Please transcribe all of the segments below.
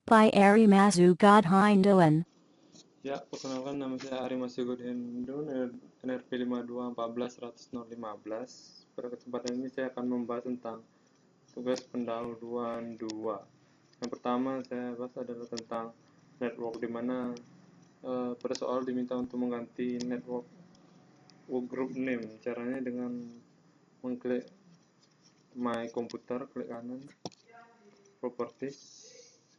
by Ari Mazugodhindoan. Ya, perkenalkan nama saya Ari Masugod Hendun, NRP 52141015. Pada kesempatan ini saya akan membahas tentang tugas pendahuluan 2. Yang pertama saya bahas adalah tentang network, di mana pada soal diminta untuk mengganti network workgroup name. Caranya dengan mengklik My Computer, klik kanan, Properties,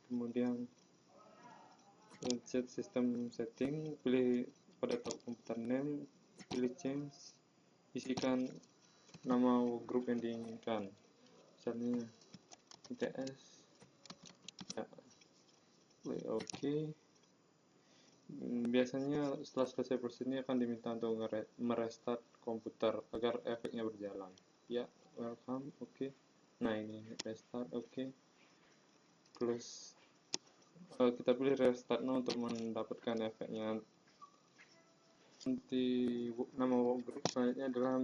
kemudian set system setting, pilih pada tab komputer name, pilih change, isikan nama workgroup yang diinginkan, misalnya ITS, ya, klik OK. Biasanya setelah selesai proses ini akan diminta untuk merestart komputer agar efeknya berjalan. Ya, welcome, OK. Nah, ini restart, OK. Close. Kita pilih restart now untuk mendapatkan efeknya. Nanti nama workgroup selanjutnya adalah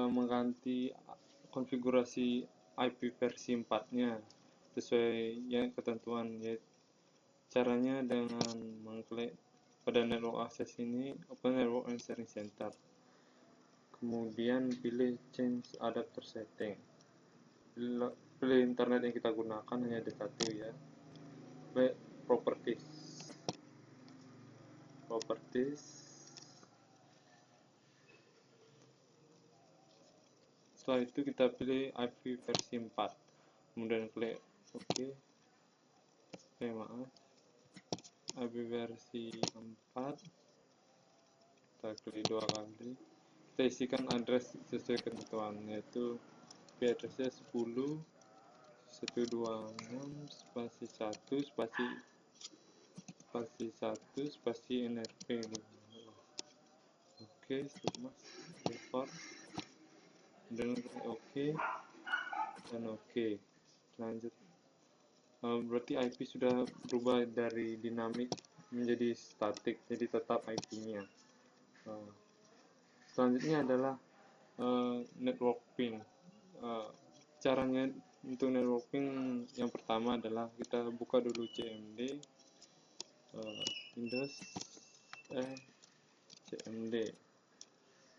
mengganti konfigurasi IP versi 4-nya sesuai yang ketentuan, yaitu caranya dengan mengklik pada network access ini, open network and sharing center, kemudian pilih change adapter setting, pilih internet yang kita gunakan, hanya ada satu ya, pilih properties. Setelah itu kita pilih IP versi 4, kemudian klik OK. Maaf, IP versi 4, kita klik 2 kali, kita isikan address sesuai ketentuan, yaitu IP addressnya 10.126 spasi 1 spasi NRP. Oke, mas report dan OK dan OK. Lanjut. Berarti IP sudah berubah dari dinamik menjadi statik, jadi tetap IP-nya. Selanjutnya adalah network ping. Caranya untuk network ping yang pertama adalah kita buka dulu CMD, Windows CMD,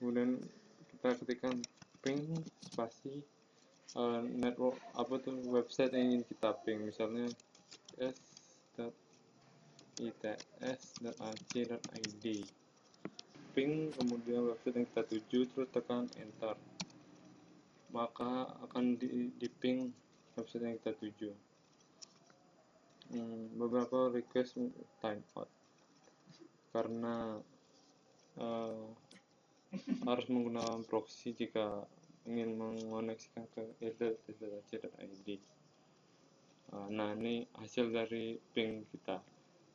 kemudian kita ketikkan ping spasi network website yang ingin kita ping, misalnya its.ac.id, ping kemudian website yang kita tuju, terus tekan enter, maka akan di ping website yang kita tuju. Beberapa request timeout karena harus menggunakan proxy jika ingin mengoneksikan ke ether.ac.id. Nah, ini hasil dari ping kita.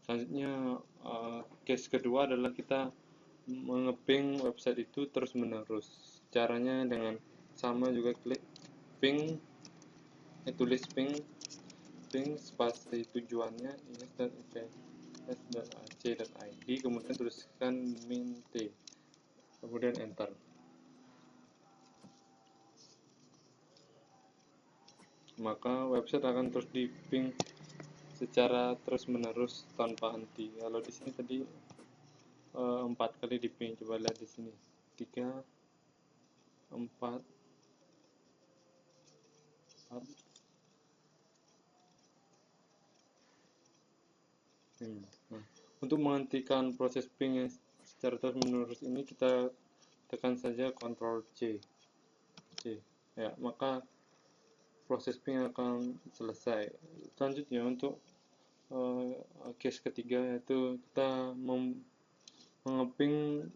Selanjutnya, case kedua adalah kita mengeping website itu terus menerus. Caranya dengan sama juga, klik ping, tulis ping spasi tujuannya is.its.ac.id, kemudian tuliskan mint, kemudian enter. Maka website akan terus di ping secara terus menerus tanpa henti. Kalau di sini tadi 4 kali di ping, coba lihat di sini 3, 4, 4. Nah, untuk menghentikan proses ping yang secara terus menerus ini, kita tekan saja Ctrl C, ya, maka proses ping akan selesai. Selanjutnya untuk case ketiga, yaitu kita mengeping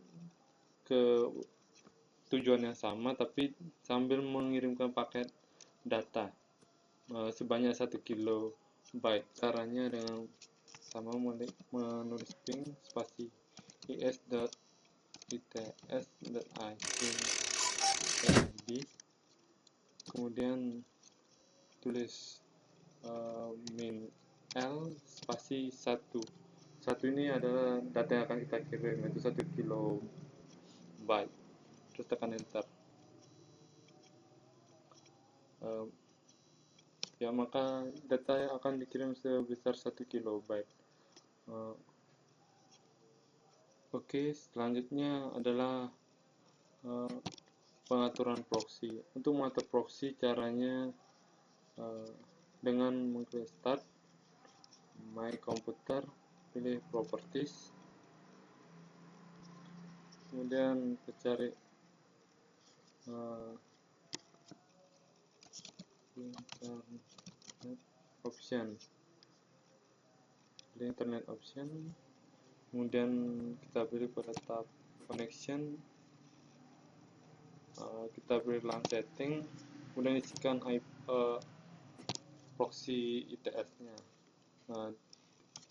ke tujuan yang sama tapi sambil mengirimkan paket data sebanyak 1 kilobyte. Caranya dengan sama menulis ping spasi is.its.id, kemudian tulis min l spasi 1. Ini adalah data yang akan kita kirim, yaitu 1 kilobyte, terus tekan enter. ya maka data yang akan dikirim sebesar 1 kilobyte. Oke, selanjutnya adalah pengaturan proxy. Untuk mengatur proxy caranya dengan mengklik start, my computer, pilih properties, kemudian cari internet option, pilih internet option, kemudian kita pilih pada tab connection, kita pilih LAN setting, kemudian isikan proxy ITS-nya.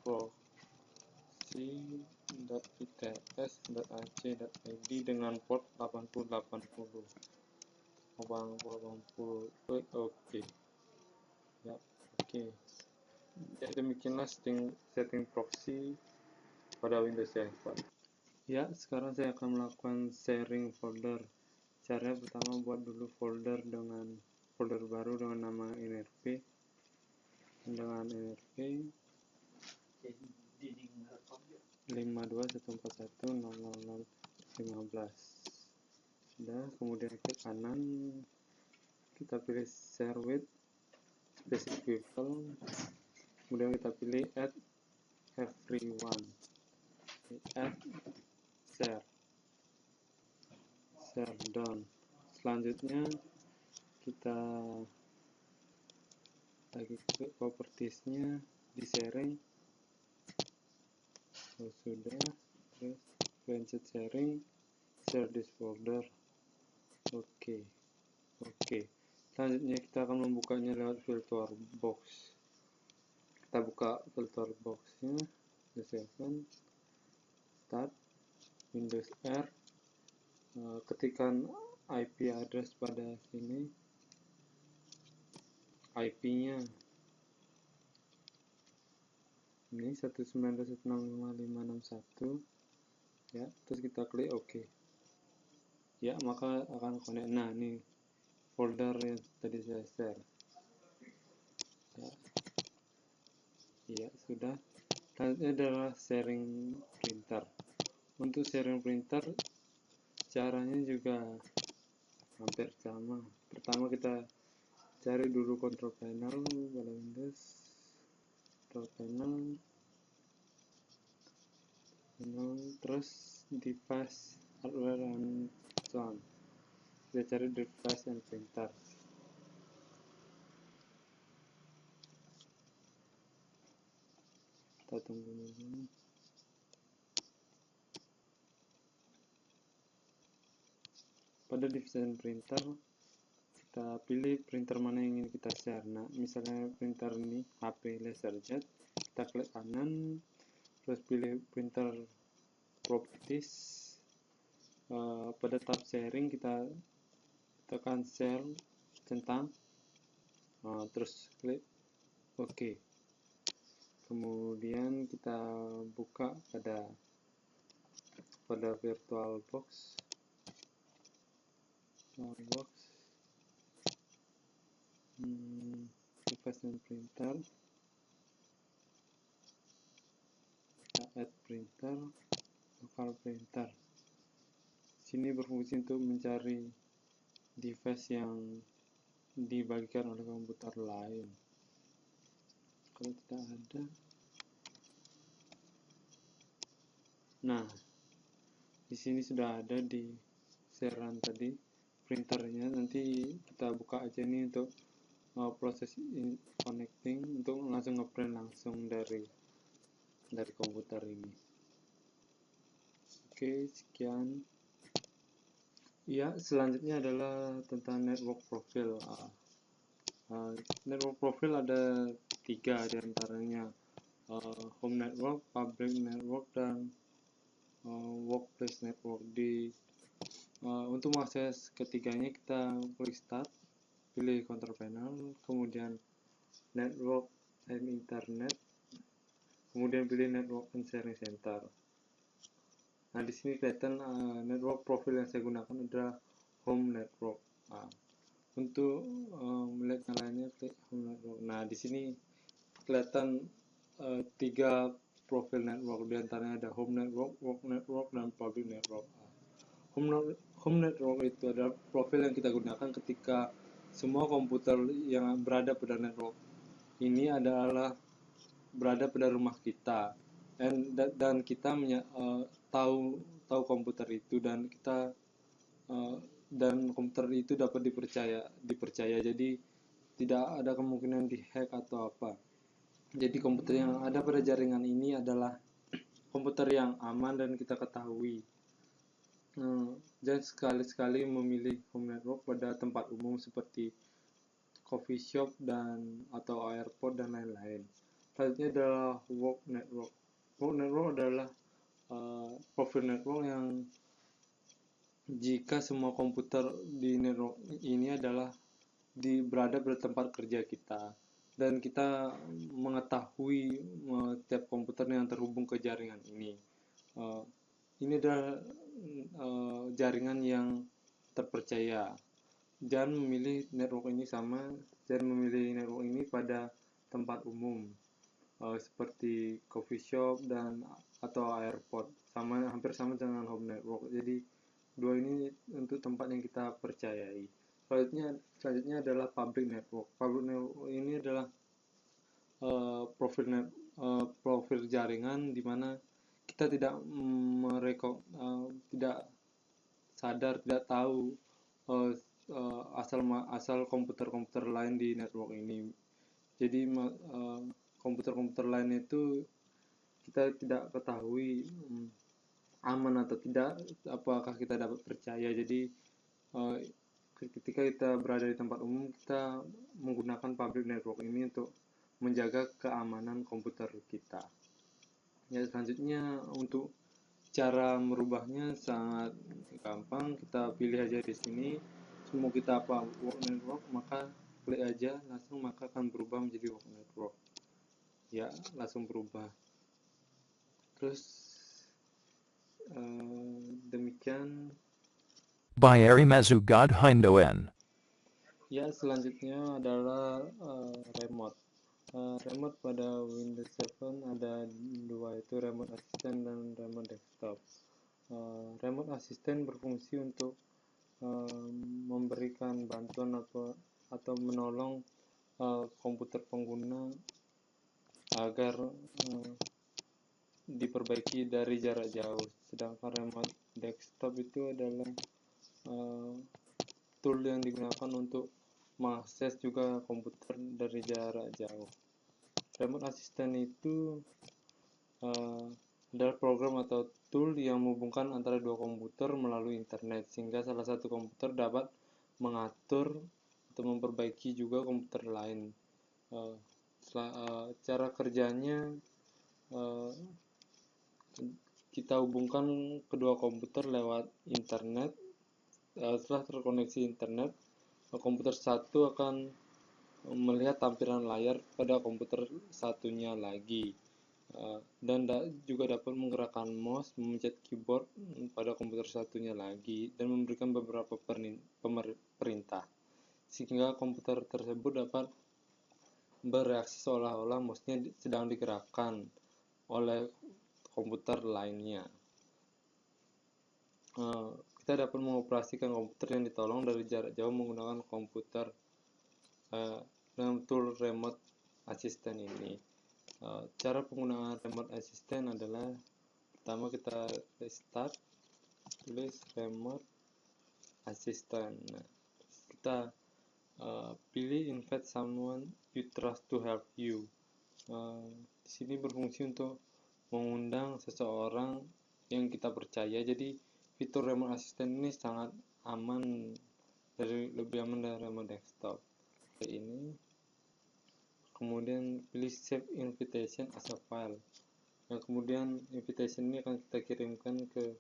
proxy.its.ac.id dengan port 8080. Oke. Ya, oke. Ya, demikianlah setting proxy pada Windows 7. Ya, sekarang saya akan melakukan sharing folder. Caranya pertama buat dulu folder baru dengan nama NRP. Dengan NRP 52.141.000.15. Sudah, kemudian klik kanan, kita pilih share with specific people, kemudian kita pilih add everyone, add share done. Selanjutnya kita lagi klik propertiesnya di sharing. Sudah, terus launch sharing, share this folder. Oke. Selanjutnya kita akan membukanya lewat filter box. Kita buka filter boxnya, Windows 7, start, Windows R, ketikkan IP address pada sini, IP-nya ini 192.165.561, ya, terus kita klik OK. Ya, maka akan connect. Nah, ini folder yang tadi saya share. Ya, sudah. Selanjutnya adalah sharing printer. Untuk sharing printer caranya juga hampir sama. Pertama kita cari dulu control panel pada Windows, control panel, terus device, hardware, and so on. Kita cari device and printer. Kita tunggu dulu. Pada device and printer kita pilih printer mana yang ingin kita share. Nah, misalnya printer ini HP LaserJet, kita klik kanan, terus pilih printer properties. Pada tab sharing kita tekan share centang, terus klik OK. Kemudian kita buka pada VirtualBox, device and printer, kita add printer, local printer. Sini berfungsi untuk mencari device yang dibagikan oleh komputer lain. Kalau tidak ada, nah, di sini sudah ada di sharean tadi printernya. Nanti kita buka aja ini untuk proses connecting, untuk langsung ngeprint langsung dari komputer ini. Oke, sekian. Ya, selanjutnya adalah tentang network profile. Network profile ada 3 diantaranya, home network, public network, dan workplace network. Untuk mengakses ketiganya kita klik start, pilih control panel, kemudian network and internet, kemudian pilih network and sharing center. Nah, di sini kelihatan network profile yang saya gunakan adalah home network. Untuk melihat yang lainnya, klik home network. Nah, di sini kelihatan 3 profil network, di antaranya ada home network, work network, dan public network. Home network itu adalah profil yang kita gunakan ketika semua komputer yang berada pada network ini adalah berada pada rumah kita, dan kita tahu komputer itu, dan kita dan komputer itu dapat dipercaya. Jadi tidak ada kemungkinan dihack atau apa. Jadi komputer yang ada pada jaringan ini adalah komputer yang aman dan kita ketahui. Dan sekali-sekali memilih home network pada tempat umum seperti coffee shop atau airport dan lain-lain. Selanjutnya adalah work network. Work network adalah profil network yang jika semua komputer di network ini adalah berada pada tempat kerja kita, dan kita mengetahui tiap komputer yang terhubung ke jaringan ini. Ini adalah jaringan yang terpercaya. Jangan memilih network ini pada tempat umum seperti coffee shop atau airport, hampir sama dengan home network. Jadi dua ini untuk tempat yang kita percayai. Selanjutnya adalah public network. Public network ini adalah profil jaringan di mana kita tidak tahu asal komputer-komputer lain di network ini. Jadi komputer-komputer lain itu kita tidak ketahui aman atau tidak, apakah kita dapat percaya. Jadi ketika kita berada di tempat umum, kita menggunakan public network ini untuk menjaga keamanan komputer kita. Ya, selanjutnya untuk cara merubahnya sangat gampang. Kita pilih aja di sini, semua kita apa work network, maka klik aja langsung, maka akan berubah menjadi work network. Ya, langsung berubah. Terus demikian. By Arimazu Godhindoen. Ya, selanjutnya adalah remote. Remote pada Windows 7 ada dua, itu remote assistant dan remote desktop. Remote assistant berfungsi untuk memberikan bantuan atau menolong komputer pengguna agar diperbaiki dari jarak jauh. Sedangkan remote desktop itu adalah tool yang digunakan untuk mengakses juga komputer dari jarak jauh. Remote assistant itu adalah program atau tool yang menghubungkan antara dua komputer melalui internet, sehingga salah satu komputer dapat mengatur atau memperbaiki juga komputer lain. Cara kerjanya, kita hubungkan kedua komputer lewat internet. Setelah terkoneksi internet, komputer satu akan melihat tampilan layar pada komputer satunya lagi, dan juga dapat menggerakkan mouse, memencet keyboard pada komputer satunya lagi, dan memberikan beberapa perintah, sehingga komputer tersebut dapat bereaksi seolah-olah mouse-nya sedang digerakkan oleh komputer lainnya. Kita dapat mengoperasikan komputer yang ditolong dari jarak jauh menggunakan komputer dengan tool remote assistant ini. Cara penggunaan remote assistant adalah, pertama kita restart, tulis remote assistant. Nah, kita pilih invite someone you trust to help you. Di sini berfungsi untuk mengundang seseorang yang kita percaya. Jadi fitur remote assistant ini sangat aman, lebih aman dari remote desktop. Ini kemudian pilih save invitation as a file. Nah, kemudian invitation ini akan kita kirimkan ke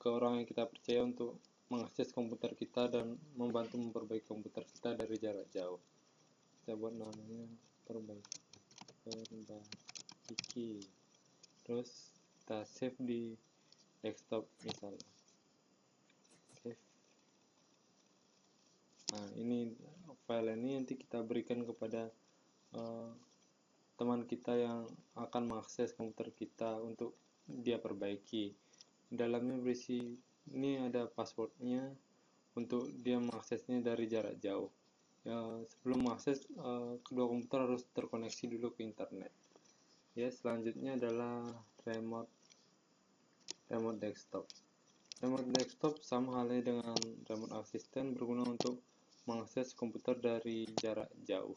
orang yang kita percaya untuk mengakses komputer kita dan membantu memperbaiki komputer kita dari jarak jauh. Kita buat namanya perbaiki, terus kita save di desktop misalnya. Save. Nah, ini file ini nanti kita berikan kepada teman kita yang akan mengakses komputer kita untuk dia perbaiki. Dalamnya berisi, ini ada passwordnya untuk dia mengaksesnya dari jarak jauh. Sebelum mengakses, kedua komputer harus terkoneksi dulu ke internet. Ya, selanjutnya adalah remote desktop. Remote desktop sama halnya dengan remote assistant, berguna untuk mengakses komputer dari jarak jauh.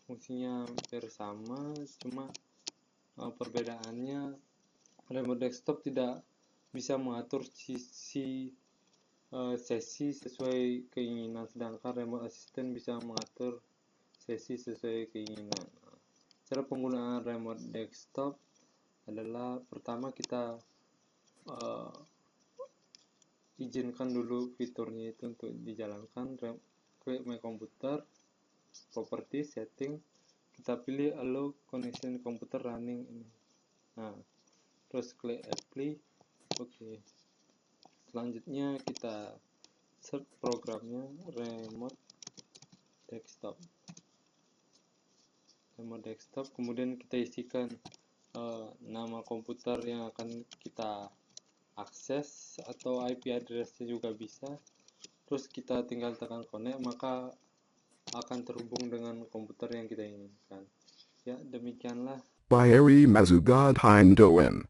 Fungsinya hampir sama, cuma perbedaannya remote desktop tidak bisa mengatur sesi sesuai keinginan, sedangkan remote assistant bisa mengatur sesi sesuai keinginan. Cara penggunaan remote desktop adalah, pertama kita izinkan dulu fiturnya itu untuk dijalankan. Klik My Computer, Property, Setting, kita pilih Allow Connection Computer Running ini. Nah, terus klik Apply, oke. Selanjutnya kita search programnya Remote Desktop, kemudian kita isikan nama komputer yang akan kita akses atau IP address-nya juga bisa. Terus kita tinggal tekan connect, maka akan terhubung dengan komputer yang kita inginkan. Ya, demikianlah. By Ari Mazugad Hindoen.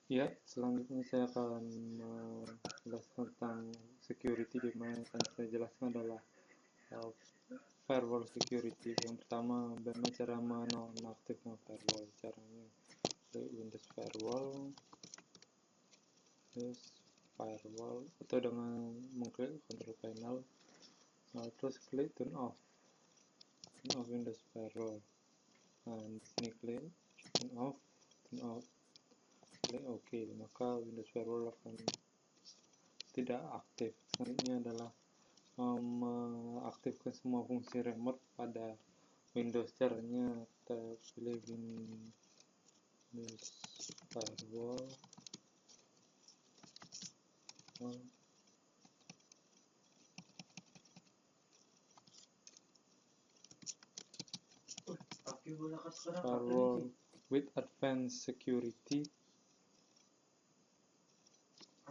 Ya, selanjutnya saya akan menjelaskan tentang security, di mana yang akan saya jelaskan adalah firewall security. Yang pertama, bagaimana cara menonaktifkan firewall. Caranya klik Windows Firewall, terus firewall, atau dengan mengklik control panel, terus klik turn off Windows Firewall. Nah, di sini klik turn off, klik OK, maka Windows Firewall akan tidak aktif. Selanjutnya adalah mengaktifkan semua fungsi remote pada Windows. Caranya kita pilih Windows Firewall, Firewall with Advanced Security,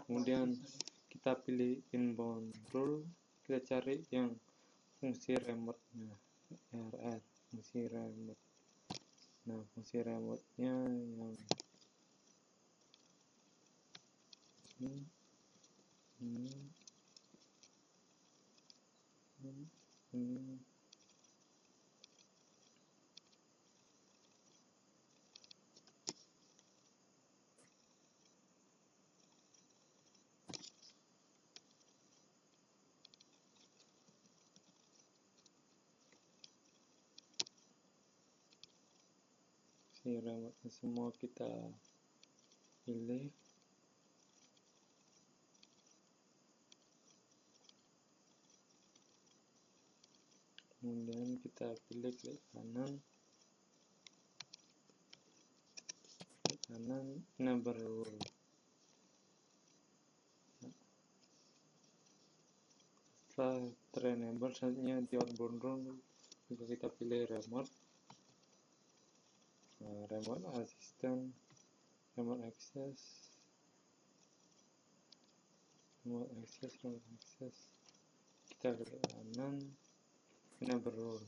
kemudian kita pilih Inbound Rule, kita cari yang fungsi remote-nya, fungsi remote. Nah, fungsi remote-nya yang ini. Remote semua kita pilih, kemudian kita pilih klik kanan, enable rule. Setelah terenable, selanjutnya di outbound rule juga kita pilih remote, remote assistant, remote access, kita klik kanan, enable rule.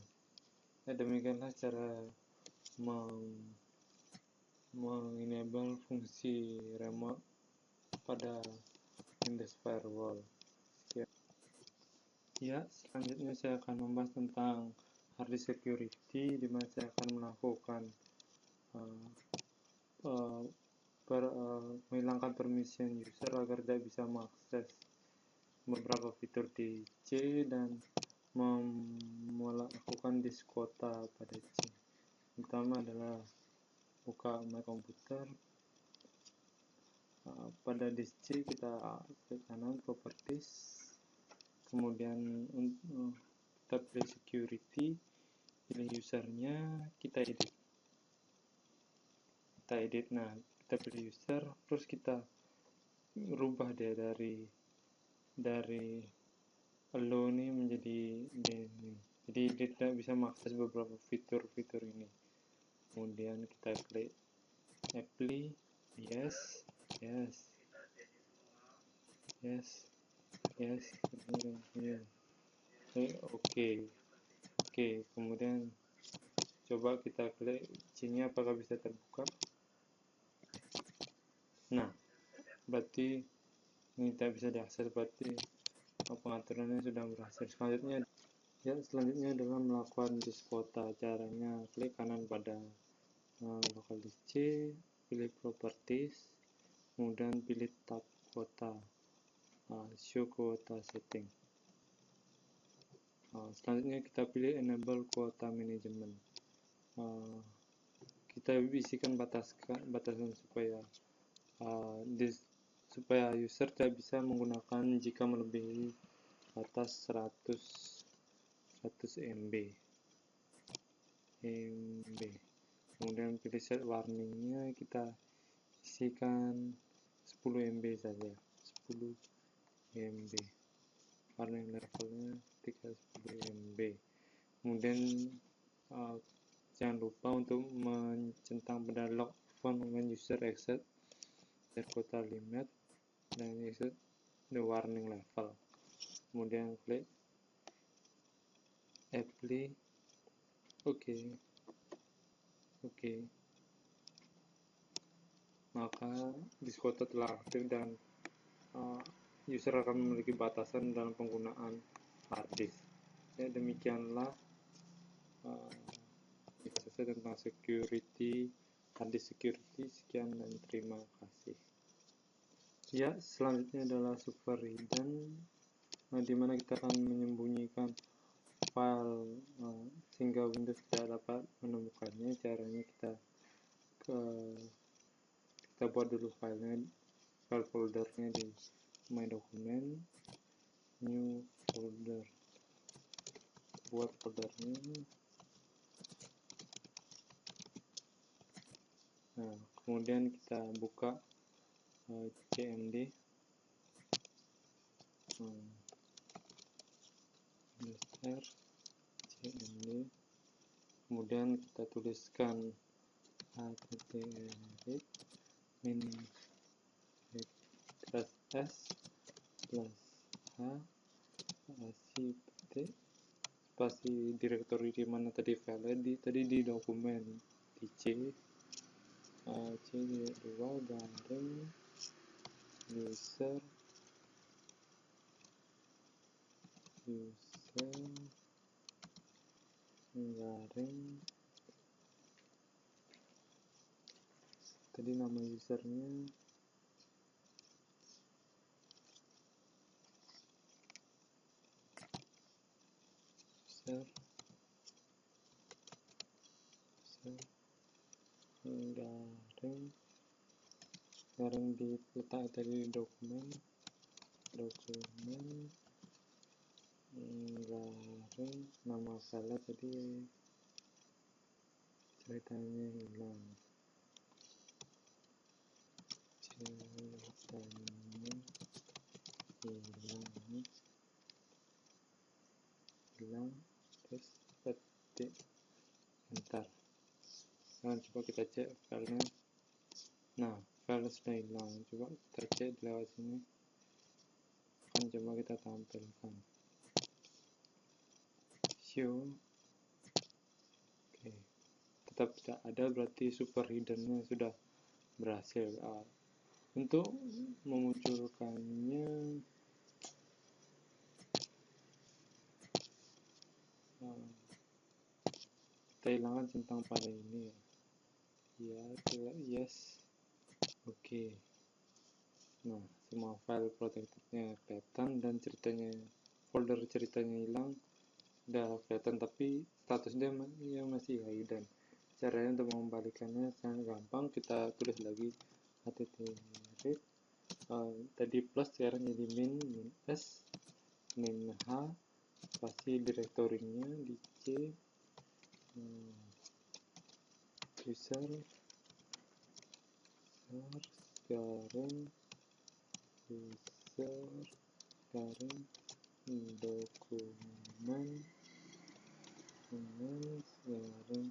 Ya, demikianlah cara mengenable fungsi remote pada Windows Firewall. Ya, selanjutnya saya akan membahas tentang hard disk security, di mana saya akan melakukan menghilangkan permission user agar tidak bisa mengakses beberapa fitur di C dan melakukan disk kuota pada C. Pertama adalah buka My Computer. Pada disk C kita klik kanan Properties, kemudian kita pilih Security, pilih usernya, kita edit. Nah, kita pilih user, terus kita rubah dia dari dari allow ini menjadi then nih. Jadi dia tidak bisa mengakses beberapa fitur-fitur ini. Kemudian kita klik apply, yes, kemudian oke, kemudian coba kita klik C-nya apakah bisa terbuka. Nah, berarti ini tidak bisa diakses, berarti pengaturannya sudah berhasil. Selanjutnya adalah melakukan disk kuota. Caranya klik kanan pada local disk C, pilih properties, kemudian pilih tab kuota, show kuota setting. Selanjutnya kita pilih enable kuota management. Kita isikan batasan supaya user tidak bisa menggunakan jika melebihi batas 100 MB. Kemudian pilih set warningnya, kita isikan 10 MB saja, 10 MB. Warning levelnya 10 MB. Kemudian jangan lupa untuk mencentang pada log phone when user exceed their quota limit dan exceed the warning level. Kemudian klik apply, oke. Maka disk kuota telah aktif dan user akan memiliki batasan dalam penggunaan hard disk. Ya, demikianlah tentang security, hard disk security. Sekian dan terima kasih. Ya, selanjutnya adalah super hidden, di mana kita akan menyembunyikan file sehingga Windows tidak dapat menemukannya. Caranya kita buat dulu file foldernya di my document, new folder, buat foldernya. Nah, kemudian kita buka cmd, cmd, kemudian kita tuliskan http min /s /h spasi direktori di mana tadi file tadi di dokumen di C2 garing user garing, tadi nama usernya garing diletak tadi di dokumen garing nama file tadi ceritanya hilang, terus petik enter. Sekarang coba kita cek filenya. Nah, file sudah hilang. Coba kita cek lewat sini. Coba kita tampilkan show. Oke, tetap tidak ada, berarti super hiddennya sudah berhasil. Untuk memunculkannya kita hilangkan centang pada ini ya, yes, oke. Nah, semua file protectednya kelihatan dan folder ceritanya hilang udah kelihatan, tapi statusnya masih hidden. Caranya untuk mengembalikannya sangat gampang, kita tulis lagi http tadi plus, sekarang jadi min s min h spasi direktorinya di C user garing user garing dokumen garing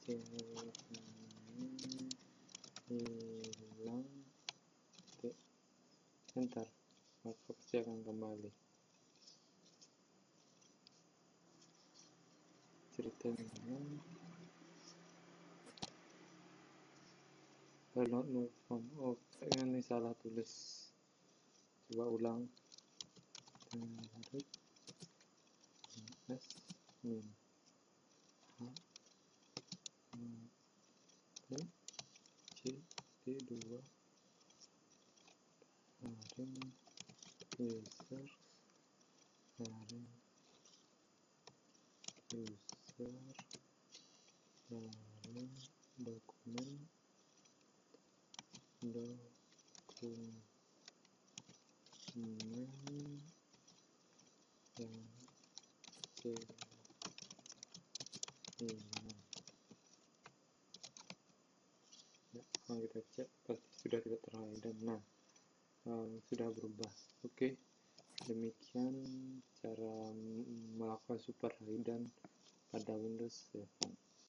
cermin hilang enter, maka pasti akan kembali. Ceritanya will not move on. Oh, ini salah tulis, coba ulang. Tarik S min H T C D2 garing user garing dokumen yang hilang. Ya, kalau kita cek pasti sudah tidak terhidden. Nah, sudah berubah. Oke, demikian cara melakukan super hidden pada Windows 7.